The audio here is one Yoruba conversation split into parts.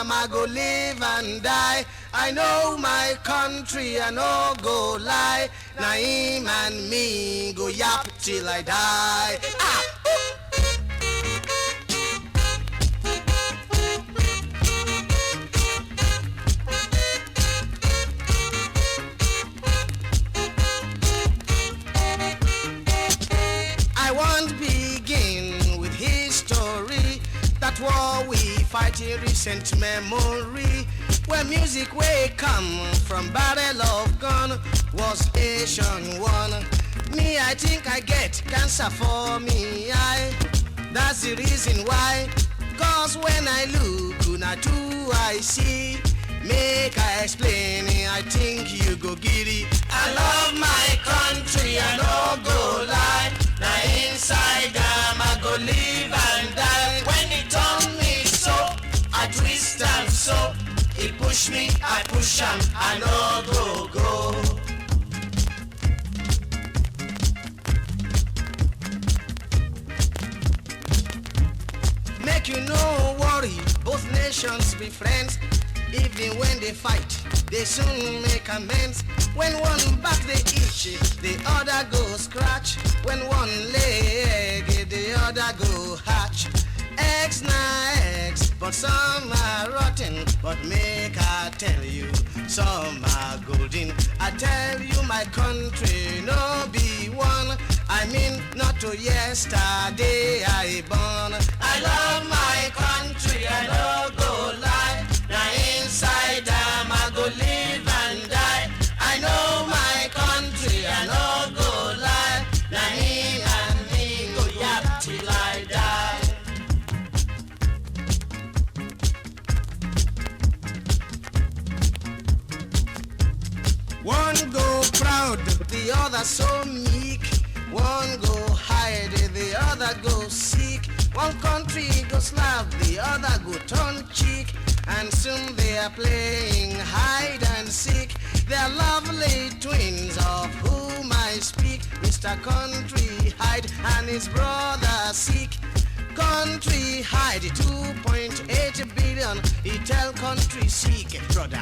Sidam, I go live and die. I know my country, I no go lie. Na him and me go yap till I die. I won't begin with history. That war we fight in recent memory. Where music way come from barrel of gun was Asian one. Me, I think I get cancer for me eye. That's the reason why. Cause when I look, una too I see. Make I explain it, I think you go giddy. I love my country, I no go lie. Now inside them I go live and die. When he turn me so, I twist and so. He push me, I push him, I no go. Make you no worry, both nations be friends. Even when they fight, they soon make amends. When one back they itch, the other go scratch. When one leg, the other go hatch. Eggs na eggs, but some are rotten. But make I tell you, some are golden. I tell you my country no be one. I mean not to yesterday I born. I love my country, I no go lie. Now inside them I go live and die. I know my country, I no go lie. Now me and me go yap till I die. One go proud, the other so meek. One go hide, the other go seek. One country go slap, the other go turn cheek. And soon they are playing hide and seek. They're lovely twins of whom I speak. Mr. Country Hide and his brother Seek. Country Hide 2.8 billion. He tell Country Seek, brother,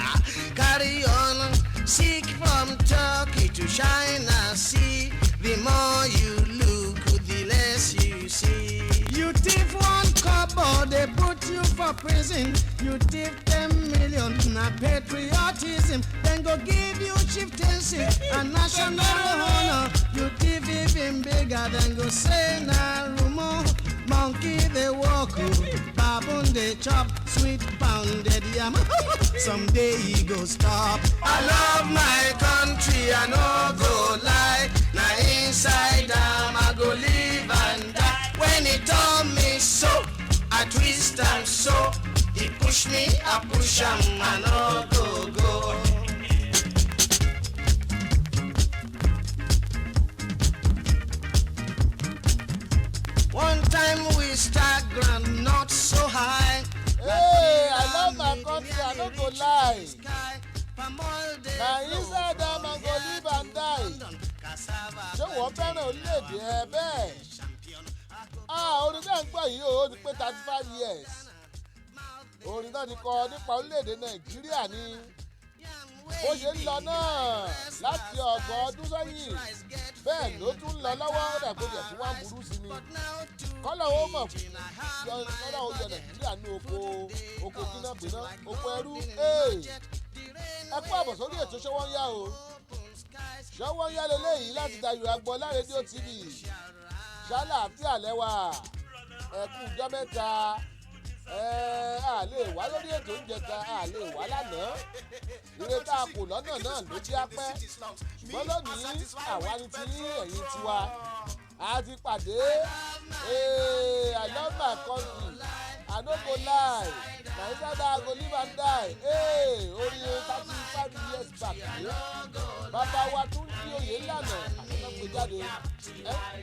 carry on. Seek from Turkey to China Sea. The more you look, the less you see. You thief one cupboard, they put you for prison. You thief 10 million, na patriotism. Then go give you chieftaincy and national honor. You thief even bigger, then go say na rumor. Monkey they walk, baboon they chop, sweet pounded yam. Someday he go stop. I love my country, I no go lie. Now inside them I go live and die. When he told me so, I twist and so. He push me, I push him, I no go. One time we start ground not so high. Hey, I love my country, I no go lie. Now inside them I go live and die. Ṣé wọ́n fẹ́ràn orílẹ̀-èdè ẹ bẹ́ẹ̀? Orin náà ń gbọ́ yìí ó ti pé 35 years. Orin náà ti kọ nípa orílẹ̀-èdè Nàìjíríà ni. Bó ṣe ń lọ náà láti ọgbọ̀n ọdún sẹ́yìn. Bẹ́ẹ̀ ló tún ń lọ lọ́wọ́ ó dàgbò jẹ̀ tí wọ́n burú sí ni. Kọ́lọ̀ ó mọ̀ kọ́lọ̀ ó yọ Nàìjíríà ní oko kínápíná, oko ẹrú. Ẹ kú àbọ̀ sórí ètò Ṣọ́wọ́n Yá o. Ṣọ́wọ́n Yá leléyìí láti Dayọ̀ Agbọ́lá rédíò TV. Ṣàlàáfíà lẹ́wà. Ẹ kú ọjọ́ mẹ́ta. A lè wá lórí ètò oúnjẹ ta, a lè wá lánàá. Ire tá a kò lọ́nà náà ló jẹ́ apẹ́. Ṣùgbọ́n lónìí àwa ni ti ẹ̀yin tiwa. A ti pàdé. I love my country. I no go lie. Na inside I go live and die. Orin 35 years back. Bàbá wa tún ní oyè lànà àwọn tó gbé jáde.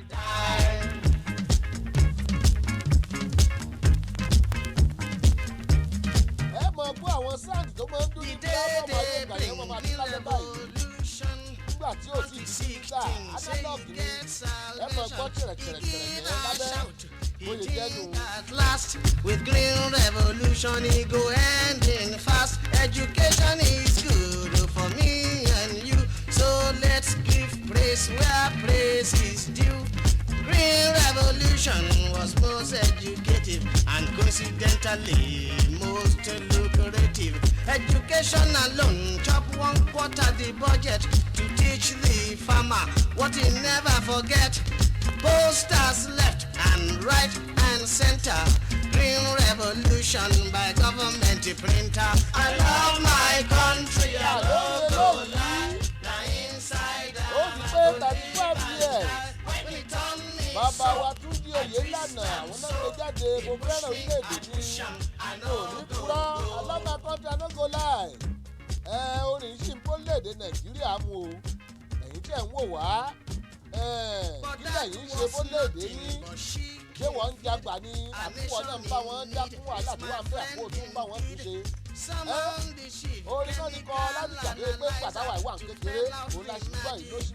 Ẹ mọ̀ bú àwọn sáǹdì tó máa ń dún ní kíláàbọ̀ máa yẹ gbàyẹ̀ wọn máa ti lálẹ́ báyìí. Nígbà tí ò sí dígítà, análọ́ọ̀gì ni ẹ mọ̀ gbọ́ kẹ̀rẹ̀kẹ̀rẹ̀ yẹn lábẹ́. He think at last with green revolution he go end Education alone chop 1/4 the budget to teach the farmer what he never forget. Posters left and right and center. Green revolution by government printer. I love my country. I love the land. Now inside bàbá wa tún di òye lánà àwọn náà gbé jáde mo fẹ́ràn orílẹ̀-èdè mi ò ní kúrọ́ alága kọ́ńtà no go lie orin ṣì ń bólèdè nàìjíríà mu o ẹ̀yin tẹ̀ ń wò wá kí lẹ́yìn ṣe bólèdè yín ṣé wọ́n ń jagbà ni àbúwọ̀ náà ń bá wọn dákún wàhálà tó wà ń bẹ̀ àpò tó ń bá wọn fi ṣe. orin náà ti kọ láti ṣàdé pé pàtàwà ìwà kékeré òun la ṣì gbọ́ yìí lóṣù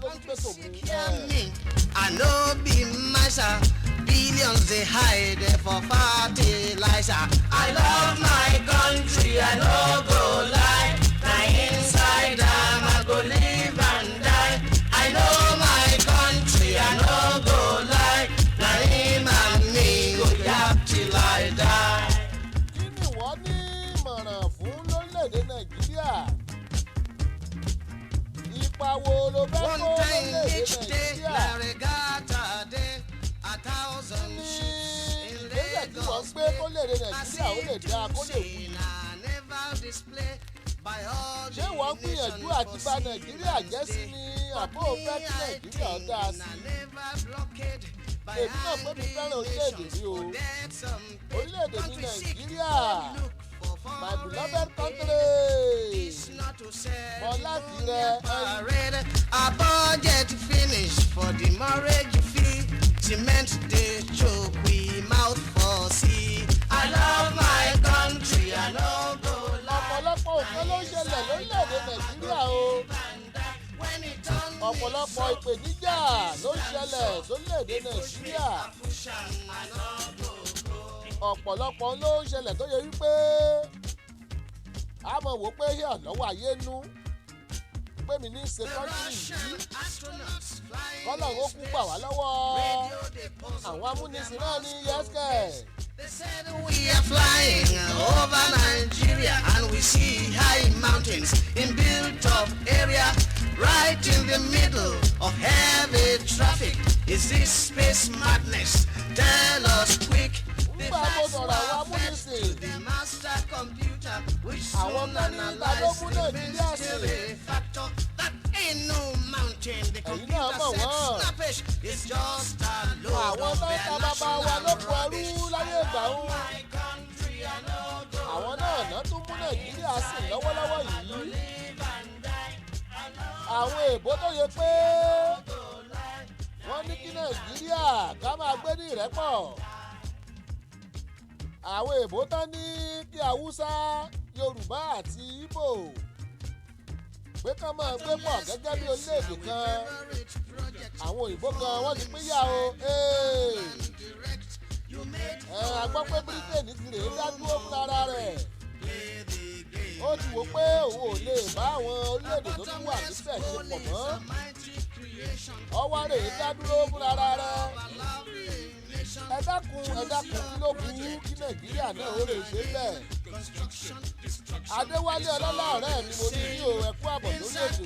tó ti pèsè òun. I know be myself, billions they hide for fertilizer. I love my country, I no go lie. Now inside I go live and die. I know my country, I no go lie. Now him and me go yap till I die. Kí ni wọ́n ní ìmọ̀ràn fún lórílẹ̀‐èdè Nàìjíríà? Ipa wo ló fẹ́ kó lórílẹ̀‐èdè Nàìjíríà? Ìgbésẹ̀ tí wọ́n gbé kó lè dé Nàìjíríà ó lè dáa kó lè wù. Ṣé wọ́n gbìyànjú àti bà Nàìjíríà jẹ́ sí ni àbó fẹ́ kí Nàìjíríà dáa sí? Èmi náà pé mi fẹ́ràn orílẹ̀-èdè mi o. Orílẹ̀-èdè mi Nàìjíríà. My beloved country. Mọ̀láti rẹ̀ A budget finish for the marriage fee. Cement dey choke we mouth for sea. I love my country, I no go lie. Ọ̀pọ̀lọpọ̀ nǹkan ló ń ṣẹlẹ̀ lórílẹ̀-èdè Nàìjíríà o. Ọ̀pọ̀lọpọ̀ ìpèníjà ló ń ṣẹlẹ̀ lórílẹ̀-èdè Nàìjíríà. Ọ̀pọ̀lọpọ̀ ló ń ṣẹlẹ̀ tó yẹ wípé a mọ̀ wò pé yà lọ́wọ́ ayé nú pé mi ní ṣe kọ́ńtì yìí kọ́lọ̀ ó kú gbà wá lọ́wọ́ àwọn amúnisìn náà ní yẹ́sìkẹ̀. They said we are flying over Nigeria and we see high mountains in built-up area right in the middle of heavy traffic. Is this space madness? Tell us quick. Nígbà mo sọ̀rọ̀ àwọn amúnisìn. The master computer which àwọn kan ní ìdádógún Nàìjíríà sí. That ain't no mountain. The computer said snappish is just a load àwọn of tó ń ta bàbá wa lóko ẹrú láyé ìgbà òun. àwọn náà ná tún mú Nàìjíríà sí lọ́wọ́lọ́wọ́ yìí. àwọn èèbó tó yẹ pé wọ́n ní kí Nàìjíríà ká máa gbé ní ìrẹ́pọ̀. àwọn èèbó tán ní kí Haúsá, Yorùbá àti Ìgbò pé ká máa gbé pọ̀ gẹ́gẹ́ bí orílẹ̀-èdè kan. àwọn òyìnbó kan wọ́n ti pínyà o. a gbọ́ pé Britain ti rèé dádúró fún ara rẹ̀. ó ti wò pé òun ò lè bá àwọn orílẹ̀-èdè tó tún wà níbẹ̀ ṣe pọ̀ mọ́. ọwọ́ rèé dádúró fún ara rẹ̀. ẹ dákun kí ló burú kí Nàìjíríà náà ó lè ṣe bẹ́ẹ̀. Adéwálé Ọlọ́lá ọ̀rẹ́ mi mo ní ní o ẹ̀kú àbọ̀ lórí ètò.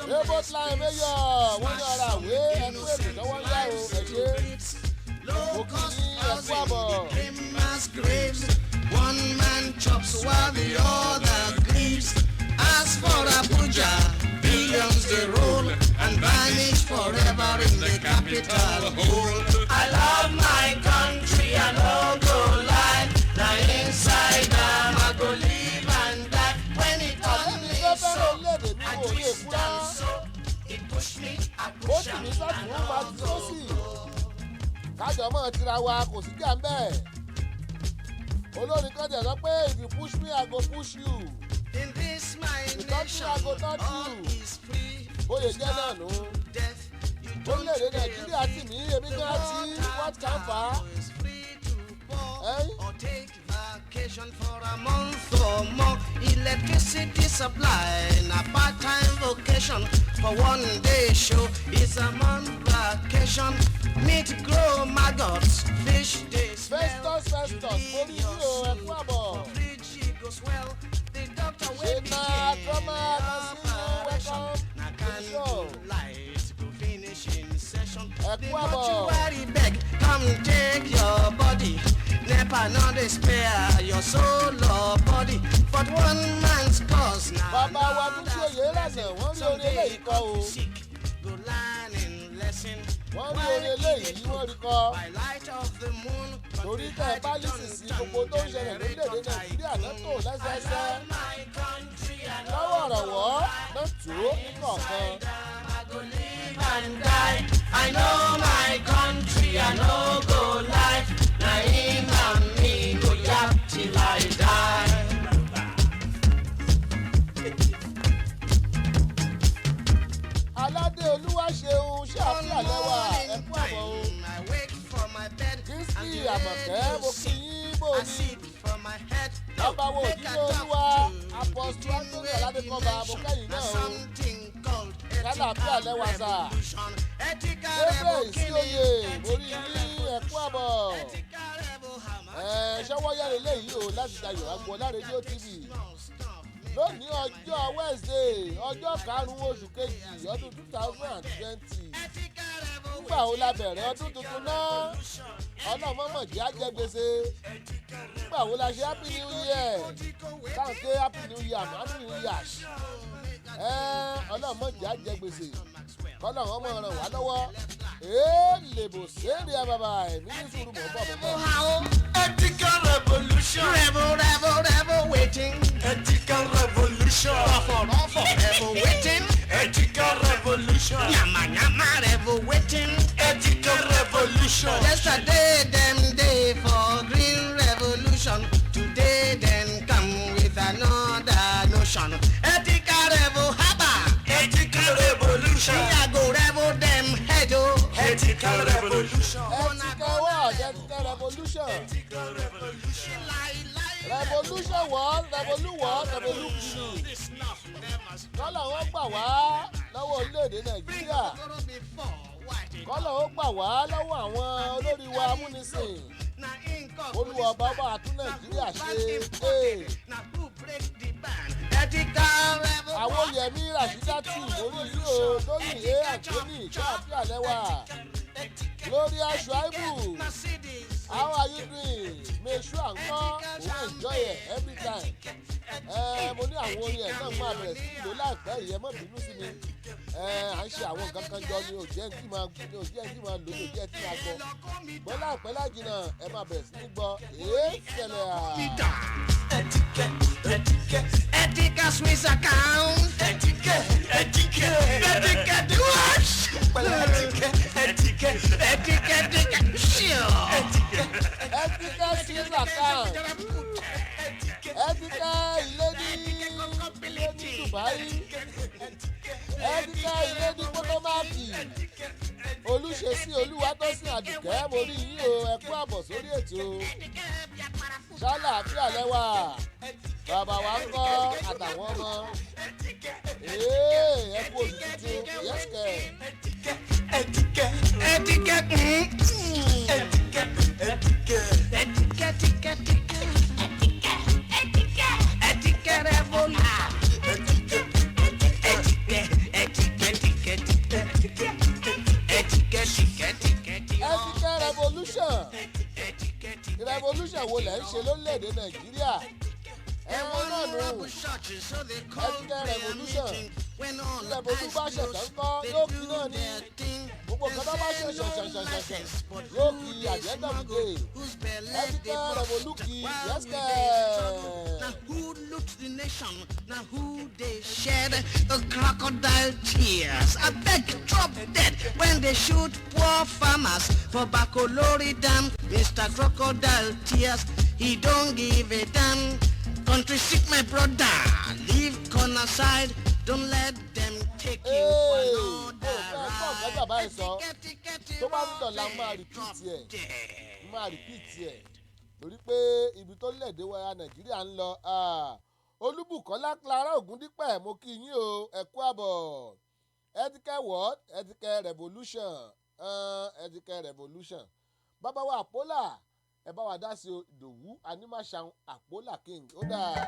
Rainbow Line Mayor wọ́n ní ọ̀rọ̀ àwé ẹ̀kú ètò lọ́wọ́ yá o ẹ̀ ṣe. Mo kì í ní ẹ̀kú àbọ̀. One man chops while the other grieves. As for Abuja, billions they roll and vanish forever in the capital hole. I love my country, I no go lie. Now inside I go live and die. When it on me so, I twist and so. It push me, I push and I no go. Kájọ mọ́ tira wa kò sí jà ń bẹ̀. Olórin kan jẹ̀ sọ pé if you push me, I go push you. In this my nation, all is free. Bóyè jẹ́ náà nù. Orílẹ̀-èdè Nàìjíríà tì mí, èmi gan tí what can fà á. Or take vacation for a month or more. Electricity supply in a part-time vocation. For one day show is a month vacation. Meat grow maggots, fish they smell. Festus, orí yìí o ẹ̀kú àbọ̀. kú àbọ̀. Come take your body. Never know they spare your soul or body. But one man's cause now. Bàbá wa tún ṣe òye lẹ́sẹ̀ wọ́n rí orí eléyìí kọ́ o. Go learning lesson. Wọ́n rí orí eléyìí wọ́n rí kọ́. By light of the moon. Torí tẹ́ ẹ bá lísì sí gbogbo tó ń ṣẹlẹ̀ lórílẹ̀‐èdè Nàìjíríà lọ́tò lẹ́sẹẹsẹ. Lọ́wọ́ ọ̀rọ̀wọ́ náà tó nìkọ̀ọ̀kan. I know my country, I know go life. Na him and me go yap till I die. Aládé Olúwaṣeun ṣàfihàn lẹ́wà ẹ̀kú àbọ̀ o. Kingsley Àmọ̀kẹ́ mo kí yín bò ní. Bàbá wo òdìdó Olúwa Apostle Anthony Aládékọ́ba mo kẹ́yìn náà o. Kálàfíà lẹ́wà sà. Bébè sí oyè mórí yín ẹ̀kú àbọ̀. Ṣẹ́wọ́ yẹ́rẹ̀ léyìí o láti Dayọ̀ Agboola rédíò TV. Lónìí ọjọ́ Wednesday ọjọ́ 5 oṣù kejì ọdún 2020. Nígbà wo la bẹ̀rẹ̀ ọdún tuntun náà? Ọlọ́mọ̀mọ̀jì á jẹ gbèsè. Nígbà wo la ṣe happy new year? Káàké happy new year happy new year. Ọlọ́mọ̀jì á jẹ gbèsè. Kọ́lọ̀ wọn mọ̀ ràn wá lọ́wọ́. Lèbò sẹ́ẹ̀rì àbàbà ẹ̀mí ní sùúrù mọ̀ bọ̀ bọ̀. Ethical revolution. Rebel waiting. Ethical revolution. Rebel waiting. Ethical revolution. Nyama rebel waiting. Ethical revolution. Yesterday them day for green revolution. Today then come with another notion. Ethical rebel haba. Ethical revolution. I go rebel them head oh. Ethical revolution. Ethical what? Ethical revolution. Revolution what? Revolution. Kọ́lọ̀ ó gbà wá lọ́wọ́ orílẹ̀-èdè Nàìjíríà. Kọ́lọ̀ ó gbà wá lọ́wọ́ àwọn olórí wa amúnisìn. Olúwa ọba bá a tún Nàìjíríà ṣe. Àwọn Yẹmí Rashidatu lórí ìlú lórí ìhé Àjọní káàfíà lẹ́wà. Gloria Shuaibu, how are you doing? Make sure and come, we will enjoy it every time. Mo ní àwọn orin ẹ̀ náà máa bẹ̀rẹ̀ sí ìlú láìpẹ́ ìyẹn mọ́ bínú sí mi. À ń ṣe àwọn nǹkan kan jọ ni òjẹ́ tí máa lò òjẹ́ tí máa gbọ́. Bọ́ láìpẹ́ lájìnà ẹ máa bẹ̀rẹ̀ sí ní gbọ́. Ṣẹlẹ̀ à. Ethical Swiss account. Ethical what? Ethical sure. Ethical Swiss account. Ethical ilé ní Dubai. Ethical ilé ní Potomac. Olúṣesí Olúwatósìn Àdùkẹ́ mo rí yín o ẹ kú àbọ̀ sórí ètò. Ṣálàáfíà lẹ́wà. Bàbá wa ń kọ́ àtàwọn ọmọ. Ẹ kú oṣù tuntun yẹ́sìkẹ̀. Revolution wo lẹ̀ ń ṣe lórílẹ̀‐èdè Nàìjíríà? Ẹ̀wọ̀n náà nù. Ethical revolution. Ilẹ̀ bòbú bá ṣẹ̀ṣẹ̀ ń kọ́ yóò kí náà ní. Gbogbo kan tó bá ṣe ṣẹ̀ṣẹ̀ yóò kí àjẹ́dọ̀ dé. Ethical revolution yẹ́sìkẹ̀. Now who looked the nation? Now who they shed the crocodile tears? I beg drop dead when they shoot poor farmers for Bakolori Dam. Mr. Crocodile Tears, he don't give a damn. Country sick, my brother. Leave corner side. Don't let them take you for another ride. Tó bá ń dọ̀la máa rìpíìtì ẹ̀ lórí pé ibi tó lẹ̀dé wa Nàìjíríà ń lọ. Olúbùkọ́lá Clara Ògúndípẹ̀ mo kí yín o ẹ kú àbọ̀. Ethical what? Ethical revolution. Ethical revolution. Bàbá wa Àpólà ẹ bá wa dá sí Ìdòwú Animashaun Àpólà King ó dáa.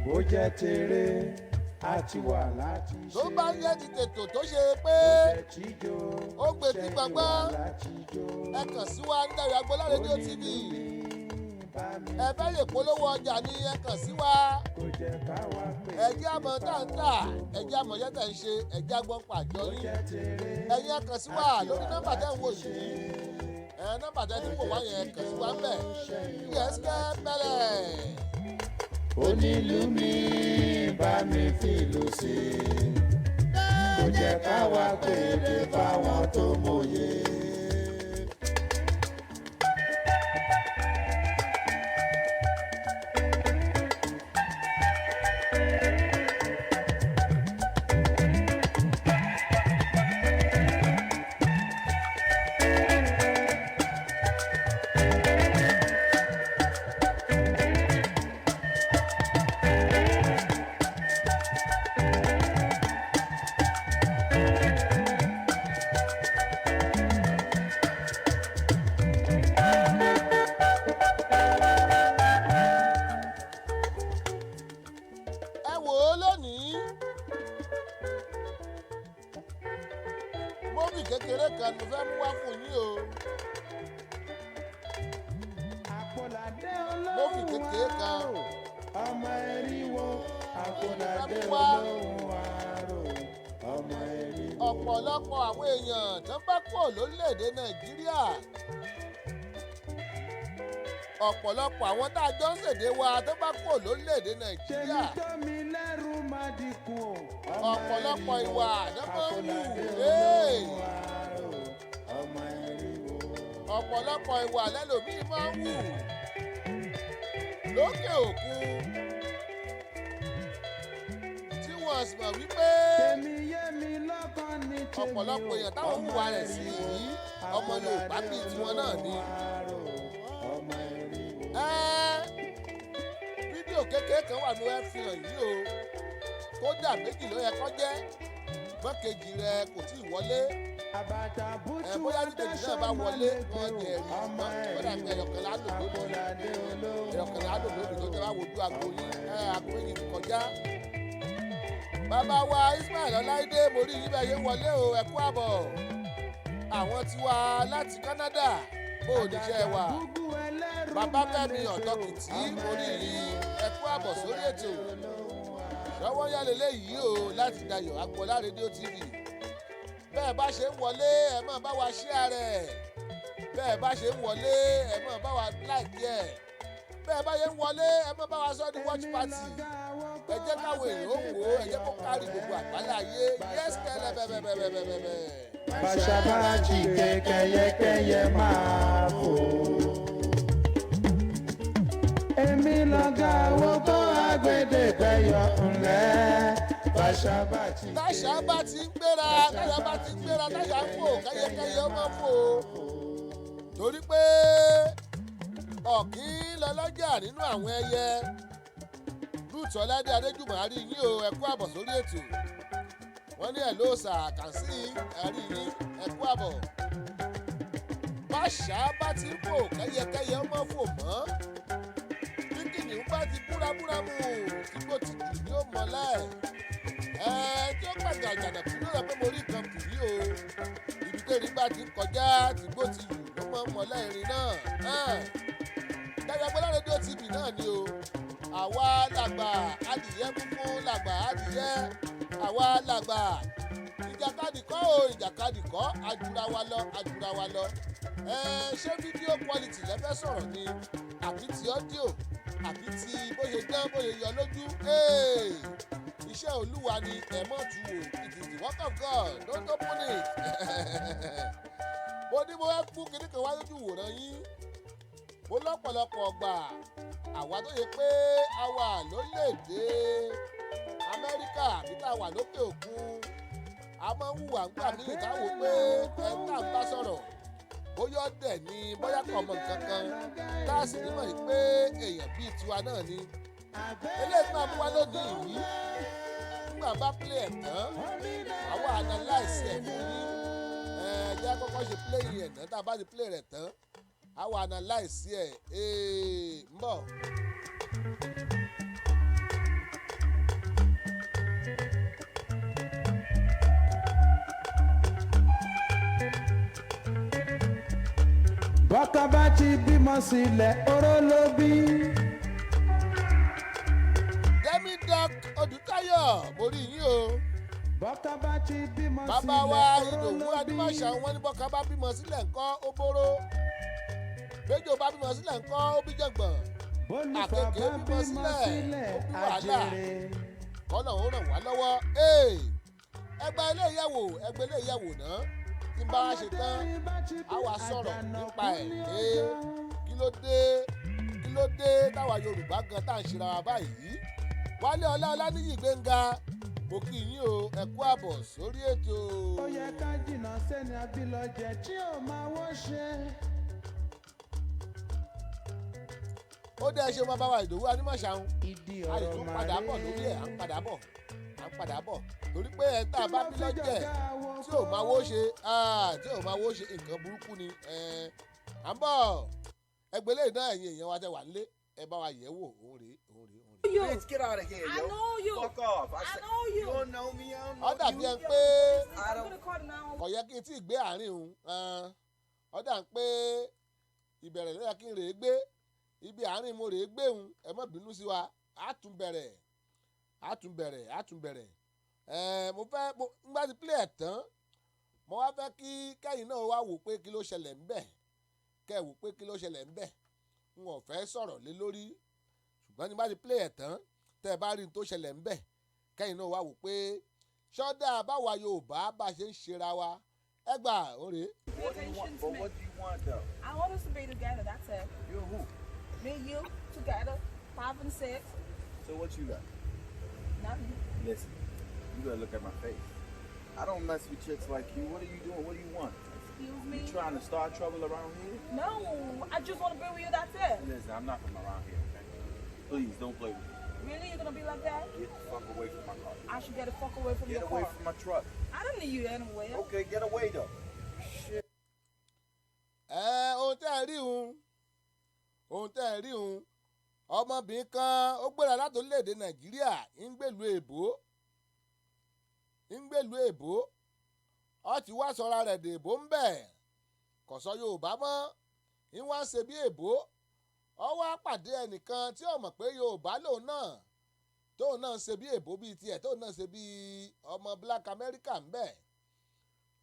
bó jẹ́ tèrè àti wà láti ṣe. tó bá yẹ ti tètò tó ṣe pé ó gbé tí gbọ̀ngbọ́n ẹ kàn sí wa ní Dayọ̀ Agboola rédíò TV. ẹ fẹ́ lè polówó ọjà ní ẹ kàn sí wa. ẹ̀jẹ̀ àmọ́ táǹtà ẹ̀jẹ̀ àmọ́ yẹ́tà ń ṣe ẹ̀jẹ̀ àgbọ̀n pàjọ yín. ẹ̀yin ẹ kàn sí wa lórí nọ́mbà tẹ́ ń wò yìí. nọ́mbà tẹ́ ti wò wá yẹn kàn sí wa ń bẹ̀. yẹ́sìkẹ́ bẹ̀rẹ̀. onílù mi bá mi fìlù sí i kò jẹ́ ká wá pèdè fáwọn tó mòye. kékeré kan ló fẹ́ mú wá fún yín o. Mófì kékeré kan. Ọmọ eriwo Àpòládé olóhùn àrò ọmọ eriwo. Ọ̀pọ̀lọpọ̀ àwọn èèyàn tó bá kúrò lórílẹ̀‐èdè Nàìjíríà. Ọ̀pọ̀lọpọ̀ àwọn tá a jọ ń ṣèdè wa tó bá kúrò lórílẹ̀‐èdè Nàìjíríà. Ṣèmi tó mi lẹ́rù máa dínkù o. Ọ̀pọ̀lọpọ̀ ìwà ló máa ń wù. Ọmọ eriwo. Ọ̀pọ̀lọpọ̀ ìwà lẹ́lòmíì máa ń wù lókè òkun tí wọ́n sì mọ̀ wípé ọ̀pọ̀lọpọ̀ èèyàn táwọn hùwà rẹ̀ sí yìí ọmọ Yorùbá bíi tiwọn náà ni. Fídíò kékeré kan wà ló ẹ fi hàn yìí o kódà méjì ló yẹ kó jẹ́ gbọ́kejì rẹ̀ kò tí ì wọlé. Bóyá nítorí náà bá wọlé wọ́n jẹ ẹ̀rí mọ́ kódà pé ẹ̀yọ̀kànlá lò lónìí tó tẹ́ bá wojú aago yìí aago méjì ti kọjá. Bàbá wa Ismail Ọláìdé mo rí yín bẹ́ẹ̀ yé wọlé o ẹ kú àbọ̀. Àwọn tiwa láti Canada bó o níṣẹ́ wa. Bàbá Fẹ́mi Ọ̀tọ́kìtì mo rí yín ẹ kú àbọ̀ sórí ètò. Ṣọwọ́ yá lélẹ́yìí o láti Dayọ̀ Agboola rédíò TV. Bẹ́ẹ̀ bá ṣe ń wọlé ẹ máa bá wa share rẹ̀. Bẹ́ẹ̀ bá ṣe ń wọlé ẹ máa bá wa like ẹ̀. Bẹ́ẹ̀ bá ṣe ń wọlé ẹ máa bá wa sọ ní watch party. Ẹ jẹ́ káwọn èèyàn ó wò ó ẹ jẹ́ kó kárí gbogbo àgbálá ayé. Yes kẹ́lẹ́ bẹ́ẹ̀. Bàṣàbàjì kẹyẹkẹyẹ máa fò. Èmi lọ́gà wo tó agbẹ́dẹ́gbẹ́yọ ńlẹ́. Táṣà bá ti ń gbéra táṣà ń fò kẹyẹkẹyẹ ó máa fò. Torí pé ọ̀kín lọ́lọ́jà nínú àwọn ẹyẹ. Ruth Ọládé Adéjùmọ̀ àrí yín o ẹ kú àbọ̀ sórí ètò. Wọ́n ní ẹ̀ ló ṣàkànsí àrí yín ẹ kú àbọ̀. Báṣà bá ti ń fò kẹyẹkẹyẹ ó máa fò mọ́. Bí kìnìún bá ti búramúramù tí kò ti jù ní ó mọ́lẹ̀. Tí ó pàgà àjànàkú ló rẹ pé mo rí nǹkan kìí o. Ibi tẹ́rí bá ti ń kọjá tí gbó ti yù ló máa ń mọ́lẹ̀ irin náà. Dayọ̀ Agboola rédíò TV náà ni o. Àwa làgbà adìyẹ funfun làgbà adìyẹ. Àwa làgbà ìjàkadì kọ́ o ìjàkadì kọ́ ajura wa lọ. Ṣé fídíò quality lẹ́fẹ́ sọ̀rọ̀ ni àbí ti ọ́díò àbí ti bó ṣe dán bó ṣe yọ lójú. Iṣẹ́ Olúwa ni ẹ̀mọ́ tu wò it is the work of God don't open it. Mo ní mo fẹ́ fún kinní kan wá lójú wòran yín. Mo lọ́pọ̀lọpọ̀ ọgbà àwa tó yẹ pé a wà lórílẹ̀‐èdè Amẹ́ríkà àbí tá a wà lókè òkun a máa ń hùwà ńgbà ní ìdáwó pé ẹni tá a ń bá sọ̀rọ̀ bóyá ọ̀dẹ̀ ni bóyá kò mọ nǹkan kan tá a sì nímọ̀ yìí pé èèyàn bíi tiwa náà ni. Eléyìí máa mú wá lónìí yìí nígbà bá play ẹ̀ tán àwa analyse ẹ̀ fún yín. Jẹ́ kọ́kọ́ ṣe play ẹ̀ tán tá a bá ti play rẹ̀ tán àwa analyse ẹ̀ ń bọ̀. bọ́kà bá ti bímọ sílẹ̀ oró ló bí. Demidoc Odùtáyọ̀ mo rí yín o. bọ́kà bá ti bímọ sílẹ̀ Bàbá wa oró Ìdòwú ló bí. Adúmáṣà wọn ní bọ́kà bá bímọ sílẹ̀ ńkọ́ ó bóró. Béjò bá bímọ sílẹ̀ ńkọ́ ó bí jọ̀gbọ̀n. bólúfà Àkekèé bá bímọ bímọ sílẹ̀ sílẹ̀ ó bí wàhálà. àjèrè. Kọ́nà ó ràn wá lọ́wọ́. Ẹgbẹ́ ilé ìyẹ̀wò ẹgbẹ́ ilé ìyẹ̀wò náà tí n bá wá ṣe tán á wá sọ̀rọ̀ nípa ẹ̀ pé kí ló dé táwa Yorùbá gan tá à ń ṣera wa báyìí. Wálé Ọláníyì Gbénga mo kí yín o ẹ kú àbọ̀ sórí ètò. ó yẹ ká jìnnà sẹ́ni abilọ́jẹ tí ò máa wọ́ ṣe. Ó dẹ́ ṣe máa bá wa Ìdòwú Adúmáṣà ń. ìdí a lè ọ̀rọ̀ tún màrí. padà bọ̀ lórí ẹ̀ à ń padà bọ̀ torí pé ẹ̀ tá a bá bí lọ́jẹ̀ tí ò máa wó ṣe nǹkan burúkú ni à ń bọ̀ ẹgbẹ́lẹ́ náà ẹ̀yin èèyàn wa tẹ wà nílé ẹ bá wa yẹ̀ wò òun rèé. Bitch, get out of here, I yo. know you. Fuck off. I said, know you. You don't know me. I don't know Ó dàbí you. ẹ pé I don't. kò yẹ kí n tí ì gbé àárín òun ó dà ń pé ìbẹ̀rẹ̀ ló yẹ kí n rèé gbé ibi àárín mo rèé gbé òun ẹ má bínú sí wa á tún bẹ̀rẹ̀ mo fẹ́ nígbà tí play ẹ̀ tán mo wá fẹ́ kí kẹ́yìn náà wá wò pé kí ló ṣẹlẹ̀ ńbẹ̀ kẹ́ ẹ̀ wò pé kí ló ṣẹlẹ̀ ńbẹ̀ n ò fẹ́ sọ̀rọ̀ lé lórí ṣùgbọ́n nígbà tí play ẹ̀ tán tẹ́ ẹ bá rí n tó ṣẹlẹ̀ ńbẹ̀ kẹ́yìn náà wá wò pé ṣọ́dà báwa Yorùbá bá ṣe ń ṣera wa ẹ gbà òrè. What do you want? But what do you want, though? I want us to be together, that's it. You and who? Me and you, together, 5 and 6. So what you got? Nothing. Listen, you gotta look at my face. I don't mess with chicks like you. What are you doing? What do you want? Excuse me? You trying to start trouble around here? No, I just want to be with you, that's it. Listen, I'm not from around here, okay? Please, don't play with me. Really? You're going to be like that? Get the fuck away from my car. I should get the fuck away from Get your away car. from my truck. I don't need you anyway. Okay, get away, though. Shit. ohun tẹ́ ẹ rí un ọmọbìnrin kan ó gbéra láti orílẹ̀-èdè Nàìjíríà ń gbèlú èbó ó ti wá sọra rẹ̀ dèbó ń bẹ̀ kò sọ Yorùbá mọ́ ń wá ń ṣe bí èbó ó wá pàdé ẹnìkan tí ó mọ̀ pé Yorùbá lòun náà tóun náà ń ṣe bí èbó bíi tiẹ̀ tóun náà ń ṣe bí ọmọ Black America ń bẹ̀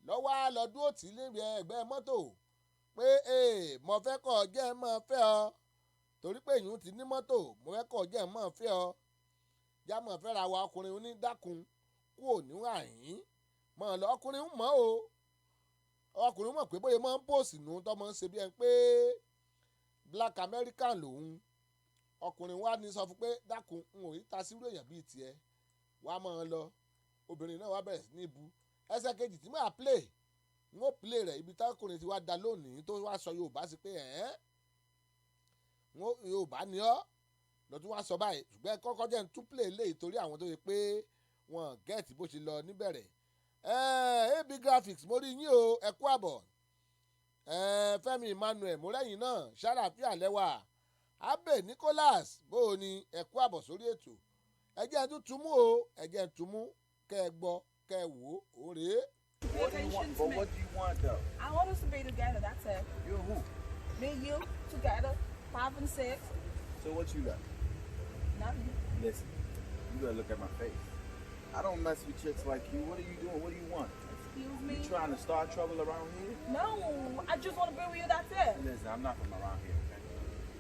lọ́wọ́ lọ́dún òtí níbi ẹgbẹ́ mọ́tò pé mo fẹ́ kọ́ ọ jẹ́ mọ́ fẹ́ ọ torí pé ìyún ti ní mọ́tò mo fẹ́ kọ́ ọ jẹ́ mọ́ fẹ́ ọ já mọ́ fẹ́ ra wa ọkùnrin onídàkùn kú òní àyín mọ́ lọ ọkùnrin mọ́ o ọkùnrin mọ̀ pé bóyá máa ń pòsì nù tó máa ń ṣe bí ẹni pé Black American lòun ọkùnrin wa ní sọ fún pé dákun n ò yí ta sírú èèyàn bíi tiẹ̀ wá máa lọ obìnrin náà wá bẹ̀rẹ̀ sí ní ibu ẹsẹ̀ kejì tí máa play n ó play rẹ̀ ibi tákùnrin ti wá da lónìí tó wá sọ Yorùbá sí pé Yorùbá ni ọ́ lọ́tún wá sọ báyìí ṣùgbọ́n kọ́kọ́ jẹ́ ń tún play léyìí torí àwọn tó yẹ pé wọ́n gẹ́ẹ̀tì bó ṣe lọ níbẹ̀rẹ̀ AB Graphics mo rí yín o ẹ kú àbọ̀ Fẹ́mi Emmanuel mo rẹ́yìn náà ṣàlàfíà lẹ́wà Abe Nicholas bó o ní ẹ kú àbọ̀ sórí ètò ẹjẹ́ tuntun mú o ẹjẹ́ tuntun mú kẹ́ ẹ gbọ́ kẹ́ ẹ wò ó rèé. What do you want? But what do you want, though? I want us to be together, that's it. You and who? Me and you, together, 5 and 6. So what you got? Nothing. Listen, you gotta look at my face. I don't mess with chicks like you. What are you doing? What do you want? Excuse me? You trying to start trouble around here? No, I just want to be with you, that's it. Listen, I'm not from around here, okay?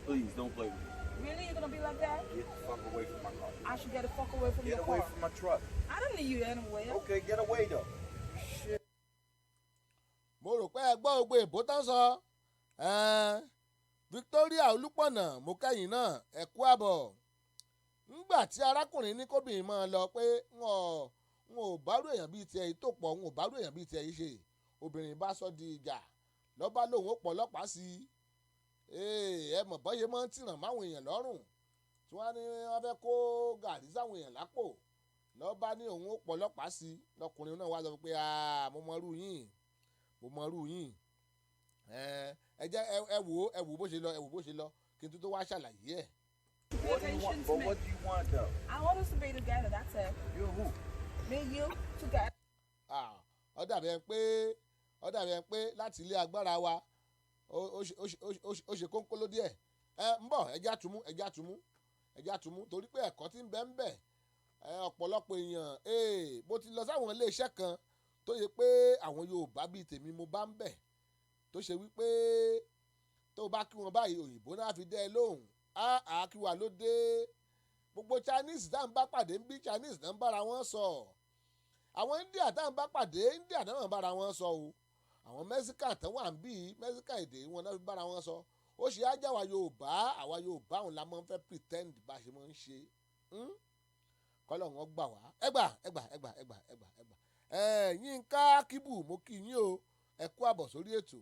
Please, don't play with me. Really? You're going to be like that? Get the fuck away from my car. I should get the fuck away from Get your away car. from my truck. I don't need you anyway. Okay, get away, though. Shit. mo rò pé ẹ gbọ́ gbogbo èbó tán sọ Victoria Olúpọ̀nà mo kẹ́yìn náà ẹ kú àbọ̀ ńgbà tí arákùnrin ní kóbìnrin máa lọ pé n ò bárò èèyàn bíi tiẹ̀ yìí tó pọ̀ n ò bárò èèyàn bíi tiẹ̀ yìí ṣe obìnrin bá sọ di ìjà lọ́ba lòun ó pọ̀ ọlọ́pàá sí i ẹ mọ̀ bọ́yẹ máa ń tìràn máwọn èèyàn lọ́rùn tí wọ́n ní wọ́n fẹ́ kó gàrí sáwọn èèyàn lápò lọ́ba ní òun ó pọ̀ ọlọ́pàá sí i lọkùnrin náà wá sọ pé mo mọ irú yín ẹ jẹ́ ẹ wò bó ṣe lọ kí n tó wá ṣàlàyé ẹ̀. What do you want? But what do you want, though? I want us to be together, that's it. You and who? Me and you, together. ó dàbí ẹ pé láti ilé agbára wa ó ṣe kónkóló díẹ̀ ń bọ̀ ẹja túmú torí pé ẹ̀kọ́ tí ń bẹ ọ̀pọ̀lọpọ̀ èèyàn mo ti lọ sáwọn iléeṣẹ́ kan tó yẹ pé àwọn Yorùbá bíi tèmi mo bá ń bẹ̀ tó ṣe wípé tó bá kí wọn báyìí òyìnbó náà fi dẹ́ ẹ lóhùn kí wà ló dé gbogbo Chinese tá à ń bá pàdé ń bí Chinese náà ń bára wọn sọ àwọn India tá à ń bá pàdé India náà ń bára wọn sọ o àwọn Mexican tán wà ń bí Mexican èdè wọn náà fi bára wọn sọ ó ṣe ájá àwa Yorùbá òun la máa ń fẹ́ pretend bá a ṣe máa ń ṣe kọ́lọ̀ wọn gbà wá ẹgbà Yínká Kíbù mo kí yín o ẹ kú àbọ̀ sórí ètò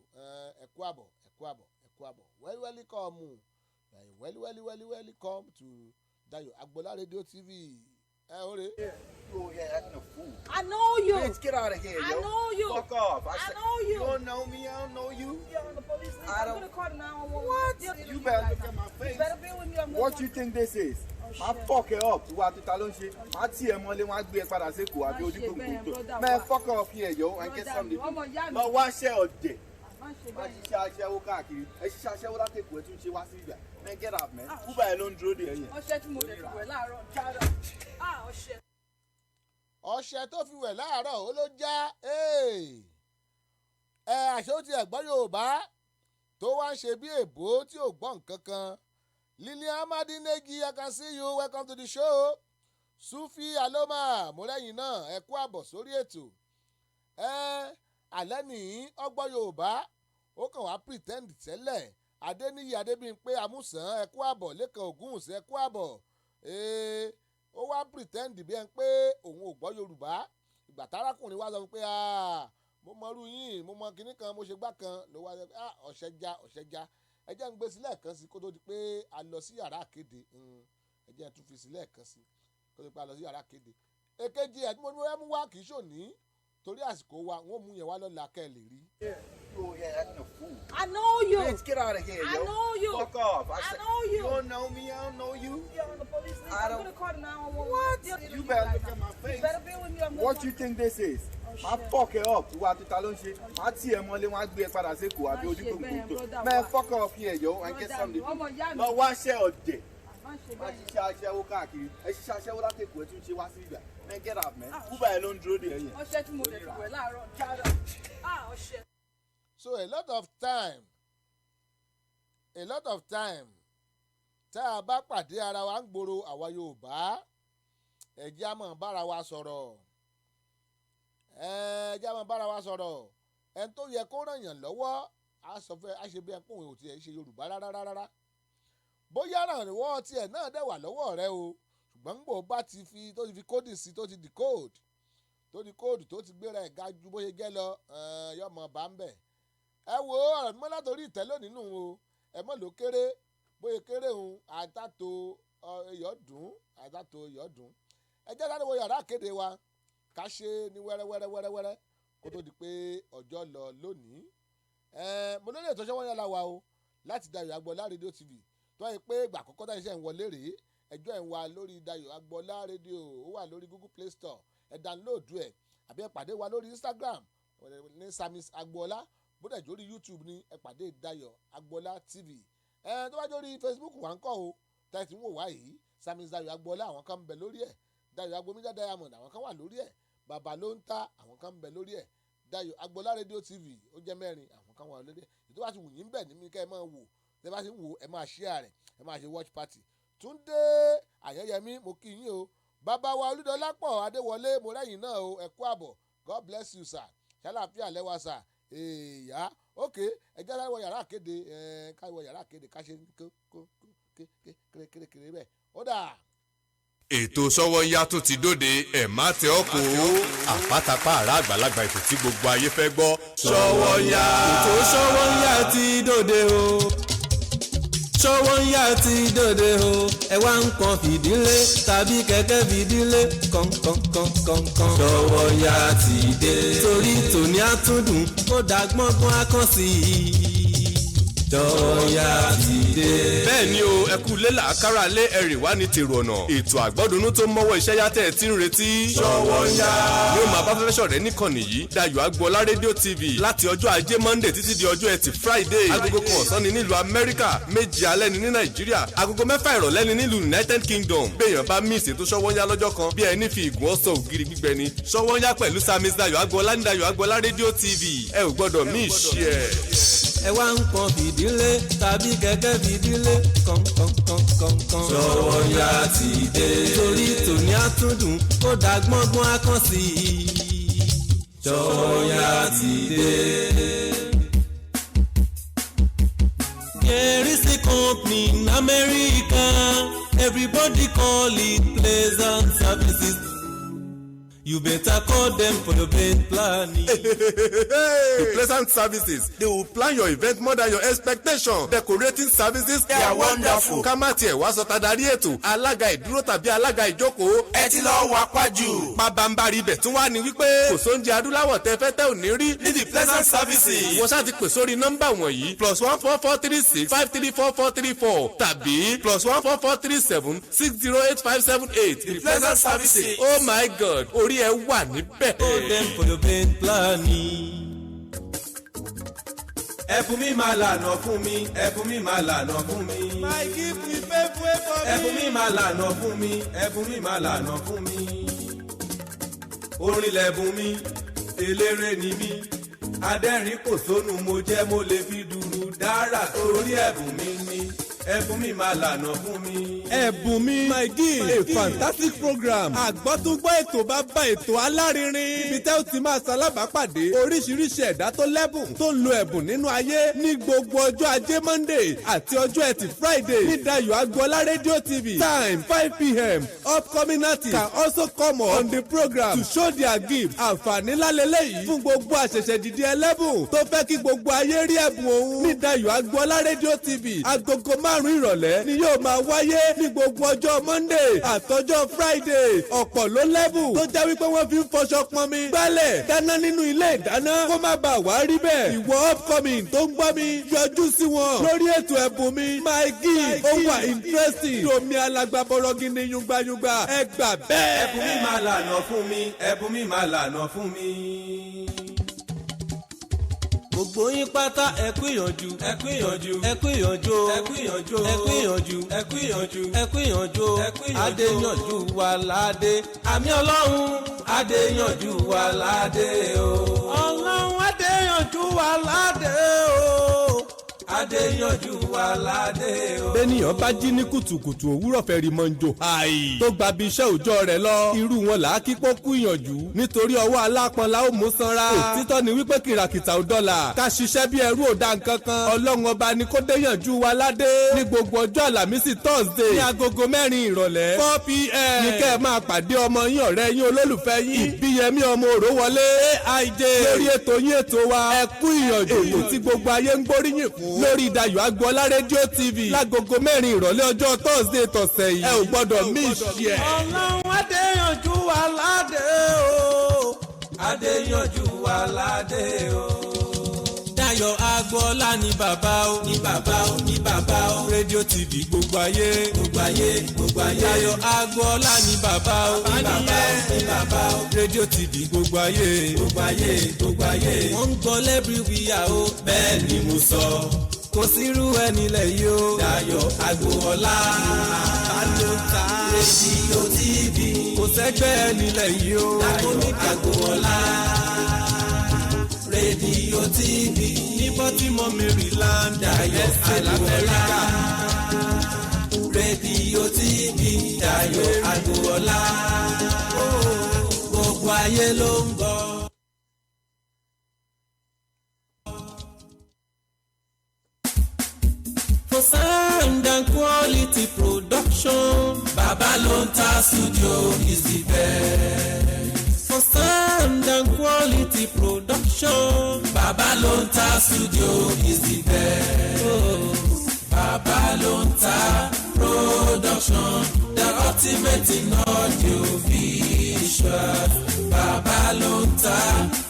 ẹ kú àbọ̀ welcome to Dayo Agbola Radio TV. You over here acting a fool. I know you. Bitch, get out of here, yo. I know you. Fuck off. I know you. You don't know me. I don't know you. You're on the police list. I I'm don't- gonna call 911. What? You better look at my face. You better be with me. I'm gonna What call- you think this is? Oh, My shit. fuck it up. Ìwà àti ta ló ń ṣe. Màá tì ẹ́ mọ́lé, wọ́n á gbé ẹ padà sí Èkó àbí Má ojú ṣe kòkòrò bẹ́ẹ̀, tó. brother, Man, wá. fuck off here, yo, and get Brother, something to ọmọ ìyá do. mi. Lọ wá ṣẹ́ ọ̀dẹ̀. Má ṣe Má bẹ́ẹ̀. ṣiṣẹ́ aṣẹ́wó káàkiri. Ẹ ṣiṣẹ́ aṣẹ́wó látẹ̀kọ̀ ẹ tún ṣe wá sí ibà. Man, get out, man. Uber ẹ ló ń dúró dè ẹ yẹn. Ọṣẹ tí mo lè fi wẹ̀ láàárọ̀. Ọṣẹ. ọṣẹ tó fi wẹ̀ láàárọ̀ ó ló já àṣẹ ó ti ẹ̀gbọ́n Yorùbá tó wá ń ṣe bí èbó tí ò gbọ́ nǹkan kan Lilian Madinegi I can see you welcome to the show Sufi Aloma mọ́lẹ́yìn náà ẹ kú àbọ̀ sórí ètò alẹ́ ní ọgbọ́n Yorùbá ó kàn wá pretend tẹ́lẹ̀ Adéníyì Adébímpé Amúsàn ẹ kú àbọ̀ Lékan Ògúnwùsì ẹ kú àbọ̀ ó wá pretend bí ẹn pé òun ò gbọ́ Yorùbá ìgbà tárákùnrin wá sọ pé mo mọrú yín mo mọ kinní kan mo ṣe gbá kan ló wá sọ pé ọ̀ṣẹ́já ẹ jẹ́ ń gbé sílẹ̀ kan sí kó tó di pé a lọ sí yàrá àkéde ẹ jẹ́ ń tún fi sílẹ̀ kan sí kó tó di pé a lọ sí yàrá àkéde èkejì ẹ̀ tí mo ní wọ́n mú wá kì í ṣòní torí àsìkò wa wọ́n mú yẹn wá lọ́la kẹ́ ẹ lè rí. You over here acting a fool. I know you. Bitch, get out of here, I yo. know you. Fuck off. I said- know you. You don't know me. I don't know you. You're on the police list. I I'm don't- gonna call 911. You better look at my face. You better be with me. I'm gonna What call- you think this is? Màá shit. fuck it up. Ìwà àti ta ló ń ṣe. Màá tì ẹ́ mọ́lé, wọ́n á gbé ẹ padà sí Èkó àbí Má ojú ṣe bẹ́ẹ̀, kòkòrò tó. brother, Man, wá. fuck off here, yo, and get Brother, something to ọmọ ìyá do. mi. Lọ wá ṣẹ́ ọ̀dẹ̀. Má ṣe Má bẹ́ẹ̀. ṣiṣẹ́ aṣẹ́wó káàkiri. Ẹ ṣiṣẹ́ aṣẹ́wó látẹ̀kọ̀ ẹ tún ṣe wá sí ibà. Man, get out, man. Uber ẹ ló ń dúró dè ẹ yẹn. Ọṣẹ tí mo lè fi wẹ̀ láàárọ̀. Ọṣẹ. So a lot of time tá a bá pàdé ara wa ń gbòòrò àwa Yorùbá ẹ jẹ́ á máa bára wa sọ̀rọ̀ ẹni tó yẹ kó ràn yàn lọ́wọ́ á sọ fẹ́ á ṣe bí ẹni pé òun ò tiẹ̀ ṣe Yorùbá rárá bóyá ìrànlọ́wọ́ tiẹ̀ náà dẹ̀ wà lọ́wọ́ rẹ o ṣùgbọ́n ń gbò bá ti fi kóòdì sí tó ti decode tó ti gbéra ẹ̀ ga ju bó ṣe jẹ́ lọ yọmọ bá ń bẹ̀ ẹ wo ọ̀rọ̀ mímọ́ látòrí ìtẹ́ lónìí nù o ẹ mọ̀ ló kéré bóyá kéré òun àtàtò ìyọ́dún ẹ jẹ́ sáré wo yàrá àkéde wa ká ṣe ní wẹ́rẹ́wẹ́rẹ́ kó tó di pé ọjọ́ lọ lónìí mo lórí ètò ṣẹ́wọ́n yàrá wa o láti Dayo Agbola Radio TV tó yẹ pé ìgbà àkọ́kọ́ táyì iṣẹ́ ń wọlé rèé ẹjọ́ ẹ̀ ń wá lórí Dayo Agbola Radio ó wà lórí Google Play Store ẹ download ẹ̀ àbí ẹ pàdé wa lórí Instagram ní Samis Agbola bódà jórí YouTube ní ẹ pàdé Dayo Agbola TV tó bá jórí Facebook wà ń kọ́ o tẹ̀sí ń wò wá yìí Samis Dayo Agbola àwọn kan ń bẹ lórí ẹ̀ Dayo Agbomedia Diamond àwọn kan wà lórí ẹ̀ Bàbá ló ń ta àwọn kan ń bẹ lórí ẹ̀ Dayo Agbola Radio TV ó jẹ́ mẹ́rin àwọn kan wà lórí ẹ̀ ètò bá ti wù yín bẹ̀ ní mi ká ẹ máa wò tẹ́ bá ti ń wò ẹ máa share rẹ̀ ẹ máa ṣe watch party Túndé Àyẹ́yẹmí mo kí yín o bàbá wa Olúdọlápọ̀ Adéwọlé mo rẹ́yìn náà o ẹ kú àbọ̀ God bless you sir ṣàlàáfíà lẹ́wà sir èèyà ókè ẹjẹ́ láì wọ yàrá àkéde káì wọ yàrá àkéde ká ṣe kékeré bẹ́ẹ̀ ó dà. ètò Sówónyá tún ti dóde ẹ̀ má tẹ ọ́ kó àpátápá àrà àgbàlagbà ètò tí gbogbo ayé fẹ́ gbọ́ Sówónyá. ètò Sówónyá ti dóde o Sówónyá ti dóde o ẹ wá nǹkan fìdílé tàbí kẹ̀kẹ́ fìdílé kọ̀ǹkọ̀ǹkọ̀ǹkọ̀ǹ Sówónyá ti dé torí tòní àtúndùn ó dá gbọ́ngbọ́n akán sí i Ṣọ́wọ́nyá ti dé. Bẹ́ẹ̀ ni o, ẹ kú lé làákàrà lé ẹ̀rì wá ní tèrò ọ̀nà. Ètò àgbọ́dúnú tó mọ́wọ́ iṣẹ́ yàtẹ̀ ẹ̀ tí ń retí. Ṣọ́wọ́nyá. Yóò máa bá fẹ́fẹ́ ṣọ̀rẹ́ níkànnì yìí. Dayọ̀ Agboola rédíò TV láti ọjọ́ ajé Monday títí di ọjọ́ ẹtì Friday. Agogo kan ọ̀sán ni nílùú Amẹ́ríkà, 7 alẹ́ ni ní Nàìjíríà, agogo 6 ìrọ̀lẹ́ ni nílùú United Kingdom. Béèyàn bá mí ìsètò Ṣọ́wọ́nyá lọ́jọ́ kan bí ẹni fi ìgún ọ̀sán ògiri gbígbẹ ni. Ṣọ́wọ́nyá pẹ̀lú Samis Dayọ̀ Agboola ní Dayọ̀ Agboola rédíò TV. Ẹ ò gbọ́dọ̀ mí ìṣe ẹ̀. Ẹ wá ń kan fìdílé tàbí gẹ́gẹ́ fìdílé kọ̀ǹkọ̀ǹkọ̀ǹkọ̀ǹ. Ṣọ́wọ́nyá ti dé. Torí tòní àtúndùn ó dá gbọ́ngbọ́n akán sí i. Ṣọ́wọ́nyá ti dé. Here is a company in America. Everybody call it Pleasant Services. You better call them for your event planning. The Pleasant Services, they will plan your event more than your expectation. Decorating services, they are wonderful. Ká má tiẹ̀ wá sọ tadarí ètò, alága ìdúró tàbí alága ìjókòó. Ẹ ti lọ wà pájù. Pabambari ibẹ̀ tún wá ní wípé kò sóúnjẹ adúláwọ̀ tẹ́ fẹ́ tẹ́ ò ní rí ní The Pleasant Services. Wọ́n ṣáà ti pè sórí nọ́mbà wọ̀nyí +14436 534434 tàbí +14437 608578. The Pleasant Services. Oh my God, orí ẹ wà níbẹ̀. Call them for your event planning. Ẹ̀bùn mi máa lànà fún mi, ẹ̀bùn mi máa lànà fún mi. My gift will pave way for me. Ẹ̀bùn mi máa lànà fún mi, ẹ̀bùn mi máa lànà fún mi. Orin lẹ̀bùn mi, eléré ni mí. Adẹ́rìn kò sónú mo jẹ́ mo lè fi dùrù dára torí ẹ̀bùn mi ni. Ẹ̀bùn mi máa lànà fún mi. Ẹ̀bùn mi my gift a fantastic program. Àgbọ́túngbọ́ ètò bá bá ètò alárinrin. Ibi tẹ́ ó ti máa ṣalábàápàdé oríṣiríṣi ẹ̀dá tó lẹ́bùn tó ń lo ẹ̀bùn nínú ayé ní gbogbo ọjọ́ ajé Monday àti ọjọ́ ẹtì Friday ní Dayọ̀ Agboola Radio TV. Time 5 p.m. Upcoming artists can also come on the program to show their gift. Àǹfààní lálẹ́lẹ́ yìí fún gbogbo àṣẹ̀ṣẹ̀ dìde ẹlẹ́bùn tó fẹ́ kí gbogbo ayé rí ẹ̀bùn òun ní Dayọ̀ Agboola Radio TV. Agogo 5 ìrọ̀lẹ́ ni yóò máa wáyé ní gbogbo ọjọ́ Monday àtọjọ́ Friday. Ọ̀pọ̀ ló lẹ́bùn tó jẹ́ wípé wọ́n fi ń fọṣọ pọnmi gbálẹ̀ dáná nínú ilé ìdáná kó má bàa wá rí bẹ́ẹ̀. Ìwọ upcoming tó ń gbọ́ mi yọjú sí wọn lórí ètò ẹ̀bùn mi my gift ó wà interesting. Domi alàgbà bọ̀rọ̀gìnì yungbayungba ẹ gbà bẹ́ẹ̀. Ẹ̀bùn mi máa lànà fún mi, ẹ̀bùn mi máa lànà fún mi. Gbogbo yín pátá ẹ kú ìyànjú, ẹ kú ìyànjú, ẹ kú ìyànjú, ẹ kú ìyànjú, ẹ kú ìyànjú, ẹ kú ìyànjú, ẹ kú ìyànjú, adéyànjú wa ládé. Àmì Ọlọ́run adéyànjú wa ládé o. Ọlọ́run adéyànjú wa ládé o. Adéyànjú wa ládé o. Bẹ́nìyàn bá jí ní kùtùkùtù òwúrọ̀ fẹ́ rí mọ́njò. Àì tó gba bí iṣẹ́ òòjọ́ rẹ̀ lọ. Irú wọn là á kí pọ́ kú ìyànjú. Nítorí ọwọ́ alápọn la ó mú sanra. Òtítọ́ ni wípé kìràkìtà ò dọ́là. Ká ṣiṣẹ́ bí ẹrú ò dá nǹkan kan. Ọlọ́run ọba ni kó déyànjú wa ládé. Ní gbogbo ọjọ́ Àlàmísì Thursday. Ní agogo 4 ìrọ̀lẹ́. 4 p.m. Ní kẹ́ ẹ máa pàdé ọmọ yín ọ̀rẹ́ yín olólùfẹ́ yín. Ìbíyẹmí ọmọ òró wọlé. AIJ. Lórí ètò yín ètò wa. Ẹ kú ìyànjú. Ètò tí gbogbo ayé ń gbóríyìn fún. Lórí Dayọ̀ Agboola Radio TV lágogo 4 ìrọ̀lẹ́ ọjọ́ Thursday tọ̀sẹ̀ yìí. Ẹ ò gbọ́dọ̀ miss ẹ̀. Ọlọ́run adéyànjú wa ládé o. Adéyànjú wa ládé o. Dayọ̀ Agboola ní bàbá o. Ní bàbá o, ní bàbá o. Radio TV gbogbo ayé. Gbogbo ayé, gbogbo ayé. Dayọ̀ Agboola ní bàbá o. Ní bàbá o, ní bàbá o. Radio TV gbogbo ayé. Gbogbo ayé, gbogbo ayé. Wọ́n ń gbọ́ lẹ́bíríwìyà o. Bẹ́ẹ̀ ni mo sọ. Kò sírú ẹni lẹ̀ yìí o. Dayọ̀ Agboola. Alóta. Radio TV. Kò sẹ́gbẹ́ ẹni lẹ̀ yìí o. Dayọ̀ Agboola. Radio TV. Ní Baltimore, Maryland. Dayọ̀ Agboola. Radio TV. Dayọ̀ Agboola. Gbogbo ayé ló ń gbọ́. For sound and quality production, Babalonta Studio is the best. For sound and quality production, Babalonta Studio is the best. Oh, Babalonta Production, the ultimate in audio visual. Babalonta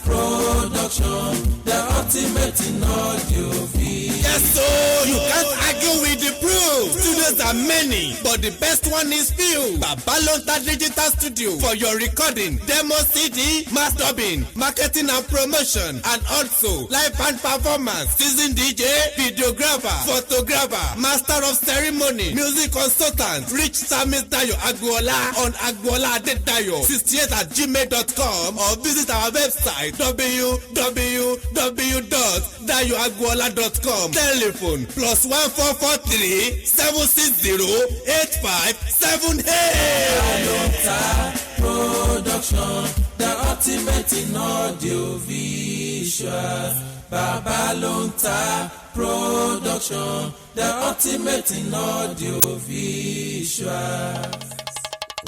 Production, the ultimate in audio visual. Yes, so you can't argue with the proof. Studios are many, but the best one is few. Babalonta Digital Studio for your recording, demo CD, mastering, marketing and promotion, and also live band performance, seasoned DJ, videographer, photographer, master of ceremony, music consultant. Reach Samis Dayo Agboola on Agboola Adedayo 68@gmail.com or visit our website www.dayoagboola.com. Telephone +1443 760 8578. Babalonta Production, the ultimate in audio visual. Babalonta Production, the ultimate in audio visual.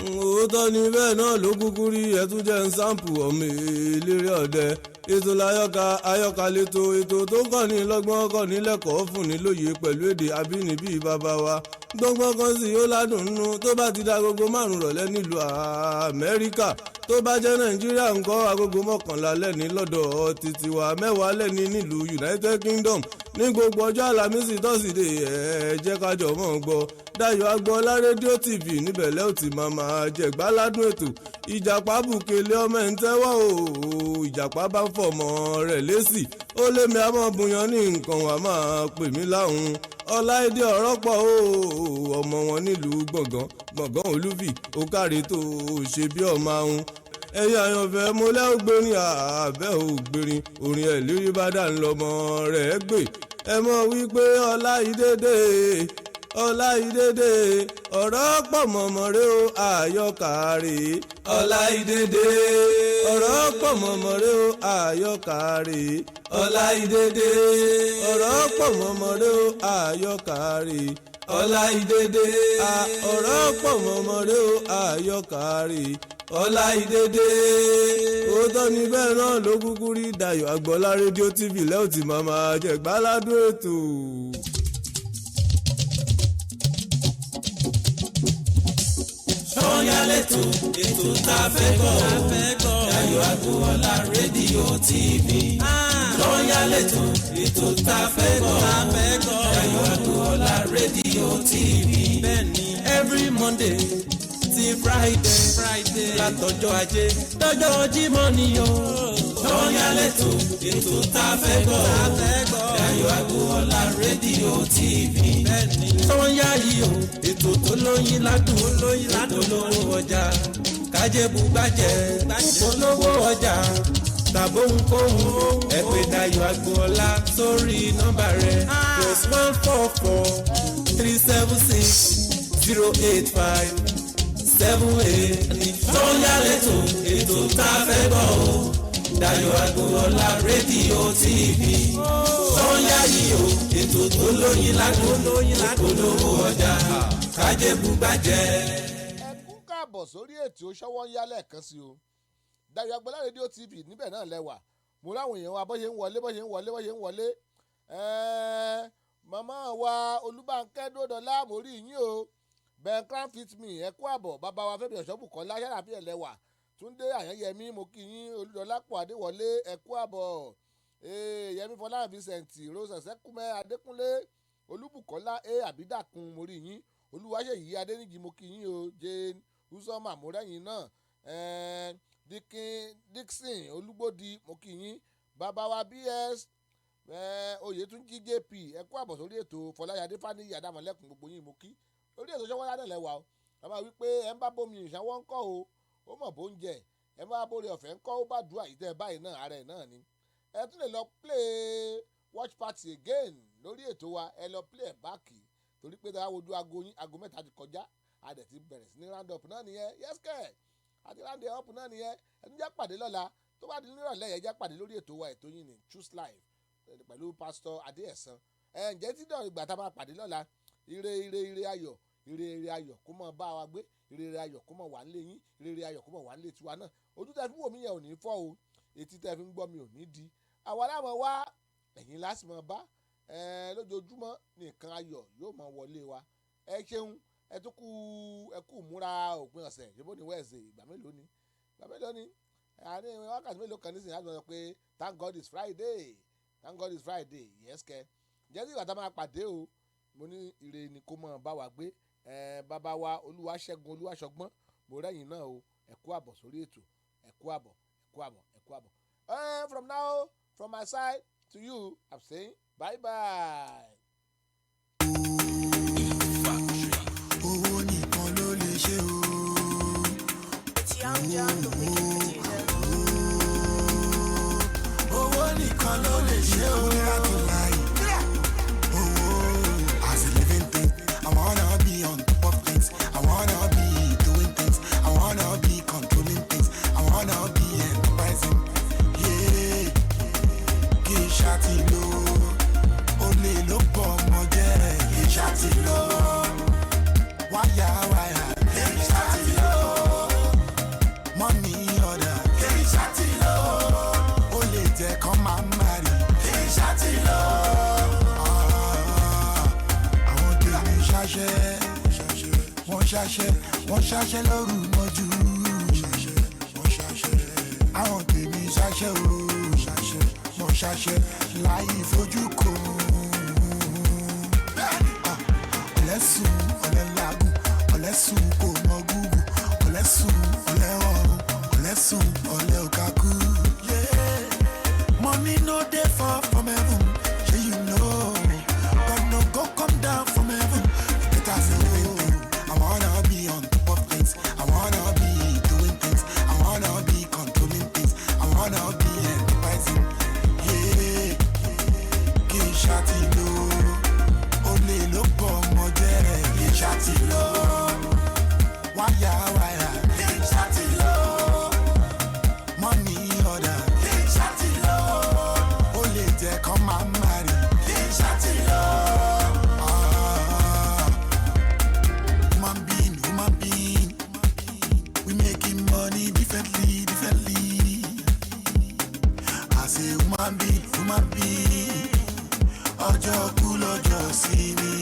òótọ́ ni bẹ́ẹ̀ náà ló kúkú rí ẹtún jẹ́ ń sáǹpù ọmọ eléré ọ̀dẹ ètò ayọ́ka lẹ́tọ̀ ètò tó kàn ní lọ́gbọ́n kàn ní lẹ́kọ̀ọ́ fún ní lóye pẹ̀lú èdè abínibí bàbá wa gbọ́ngbọ́n kan sì ó ládùn nínú tó bá ti da agogo 5 rọ̀lẹ́ nílùú Amẹ́ríkà tó bá jẹ́ Nàìjíríà ńkọ́ agogo 11 lẹ́ni lọ́dọ̀ títí wa 10 lẹ́ni nílùú United Kingdom ní gbogbo ọjọ́ Àlàmísì tọ́sídẹ̀ẹ́ ẹ jẹ́ ká jọ mọ́ gbọ́ Dayọ̀ Agboola rédíò TV níbẹ̀ lẹ́ ò ti máa jẹ̀gbá ládùn ètò ìjàpá bùkélé ọmọ ẹ̀ ń tẹ́wọ́ o ìjàpá bá fọmọ rẹ̀ lésì ó lé mi àmọ́ buyan ní nǹkan wà máa pè mí láhùn Ọláìdé ọ̀rọ̀ pọ̀ o ọmọ wọn nílùú gbọ̀ngàn olúfì ó káre tó ṣe bí ọmọ ahun ẹ̀yin àyànfẹ́ mo lẹ́ ògbérin àbẹ́ ògbérin orin ẹ̀ lérí bá dà ń lọ́mọ rẹ̀ gbé ẹ mọ̀ wípé Ọláìdédé ọ̀rọ̀ pọ̀ mọ̀mọ́ rẹ o àyọkàrè Ọláìdédé ọ̀rọ̀ pọ̀ mọ̀mọ́ rẹ o àyọkàrè Ọláìdédé ọ̀rọ̀ pọ̀ mọ̀mọ́ rẹ o àyọkàrè Ọláìdédé ọ̀rọ̀ pọ̀ mọ̀mọ́ rẹ o àyọkàrè Ọláìdédé òótọ́ ni bẹ́ẹ̀ náà ló kúkú rí Dayọ̀ Agboola rédíò TV lẹ́yìn tí màmá jẹ̀gbá ládùn ètò. Sọ́yà lẹ́tọ̀ ètò tá a fẹ́ gbọ́ Dayọ̀ Agboola rédíò TV. Sọ́yà lẹ́tọ̀ ètò tá a fẹ́ gbọ́ Dayọ̀ Agboola rédíò TV. Every Monday ti Friday látọjọ́ Ajé dọ́jọ́ Jímọ̀ ni o. Sọ́yà lẹ́tọ̀ ètò tá a fẹ́ gbọ́ Dayọ̀ Agboola rédíò TV. Sọ́yà yìí o ètò tó lóyin ládùn olówó ọjà kájẹ́bù gbàjẹ́ olówó ọjà tàbóhunkóhun ẹ pè Dayọ̀ Agboola sórí nọ́mbà rẹ̀ +144 376 085 78. Sọ́yà lẹ́tọ̀ ètò tá a fẹ́ gbọ́ o Dayọ̀ Agboola rédíò TV. Sọ́yà yìí o ètò tó lóyin ládùn olówó ọjà kájẹ́bù gbàjẹ́. ẹ kú káàbọ̀ sórí ètò ṣọ́wọ́ ń yá lẹ́ẹ̀kan sí o Dayọ̀ Agboola rédíò TV níbẹ̀ náà lẹ́wà mo láwọn èèyàn wa bó ṣe ń wọlé màmá wa Olúbánkẹ́ Dódọlá mo rí yín o Ben Crown Fit Me ẹ kú àbọ̀ bàbá wa Fẹ́mi Ọ̀ṣọ́bùkọ́lá Ṣàlàbí ẹ̀lẹ́wà Túndé Àyànyẹmí mo kí yín Olúdọlápọ̀ Adéwọlé ẹ kú àbọ̀ Yẹmí Fọlá Vincent Rose Ṣẹ́kúmẹ́ Adékúnlé Olúbùkọ́lá Àbídàkun mo rí yín Olúwaṣèyí Adéníjì mo kí yín o Jane Usoma mo rẹ́yìn náà Dixon Olúgbòdì mo kí yín bàbá wa BS Oyètúnjí JP ẹ kú àbọ̀ sórí ètò Fọláyadé Fáníyì Adámọ̀lẹ́kùn gbogbo yín mo kí lórí ètò ṣọwọ́ yádẹ̀ lẹ́wà o ẹ máa wí pé ẹ ń bá bómi ìṣàwọ́ ń kọ́ o ó mọ̀ bó ń jẹ ẹ máa bóre ọ̀fẹ́ ń kọ́ ó bá dùn àyítẹ́ báyìí náà ara ẹ̀ náà ni ẹ tún lè lọ play watch party again lórí ètò wa ẹ lọ play ẹ̀ báàkì torí pé tá a wojú aago yín aago 3 ti kọjá a dẹ̀ ti bẹ̀rẹ̀ sí ní round up náà nìyẹn yes kẹ́ àti round up náà nìyẹn ẹni jẹ́ pàdé lọ́la tó bá di nírọ̀lẹ́ yẹn jẹ́ pàdé lórí ètò wa ètò yín ní Choose Life pẹ̀lú Pastor Adéẹ̀sán ǹjẹ́ tí dọ̀ ìgbà tá a máa pàdé lọ́la ire ayọ̀ ire ayọ̀ kó mọ̀ bá wa gbé ire ayọ̀ kó mọ̀ wà nílé yín ire ayọ̀ kó mọ̀ wà nílé tiwa náà ojú tẹ́ fi wò mí yẹn ò ní fọ́ o etí tẹ́ fi ń gbọ́ mi ò ní di àwa láwọn wá ẹ̀yin láti mọ̀ bá lójoojúmọ́ nìkan ayọ̀ yóò mọ̀ wọlé wa ẹ ṣeun ẹ tún kú múra òpin ọ̀sẹ̀ ṣébó ni wẹ́ẹ̀sẹ̀ ìgbà mélòó ni àárín wákàtí mélòó kan nísìnyí láti mọ̀ pé thank God it's Friday yes kẹ́ jẹ́ sí ìgbà tá a máa pàdé o mo ní ire ni kó mọ̀ bá wa gbé bàbá wa Olúwaṣẹ́gun Olúwaṣọgbọ́n mo rẹ́yìn náà o ẹ kú àbọ̀ sórí ètò ẹ kú àbọ̀ ẹ kú àbọ̀ ẹ kú àbọ̀. From now from my side to you I'm saying bye bye. owó nìkan ló lè ṣe o. owó nìkan ló lè ṣe o. As a living thing, I wanna be on top of things. I wanna be doing things. I wanna be controlling things. I wanna be enterprising. Yeah, kì í ṣàtìlò. Olè ló pọ̀ mọ́ jẹ́ kì í ṣàtìlò. Wáyà kì í ṣàtìlò. Money order kì í ṣàtìlò. Olè jẹ́ kán máa marry kì í ṣàtìlò. Àwọn tèmi wọ́n ṣàṣẹ lóru mọ́jú. Àwọn tèmi ṣàṣẹ o, wọ́n ṣàṣẹ láì fojú kò. Ọ̀lẹ́sùn ọ̀lẹ́làgùn, ọ̀lẹ́sùn kò mọ gúgù, ọ̀lẹ́sùn ọ̀lẹ́wọ̀rùn, ọ̀lẹ́sùn ọ̀lẹ́ òkàkú. Money no dey fall from heaven, shey you know. God no go come down from heaven. Better say living thing. I wanna be on top of things. I wanna be doing things. I wanna be controlling things. I wanna be enterprising. Yeah, kì í ṣàtìlò. Olè ló pọ̀ mọ́ jẹ́ kì í ṣàtìlò. Wáyà kì í ṣàtìlò. Money order kì í ṣàtìlò. Olè jẹ́ kán máa marry kì í ṣàtìlò. Human being, we making money differently. I say human being, ọjọ́ kú lọ́jọ́ sí mi.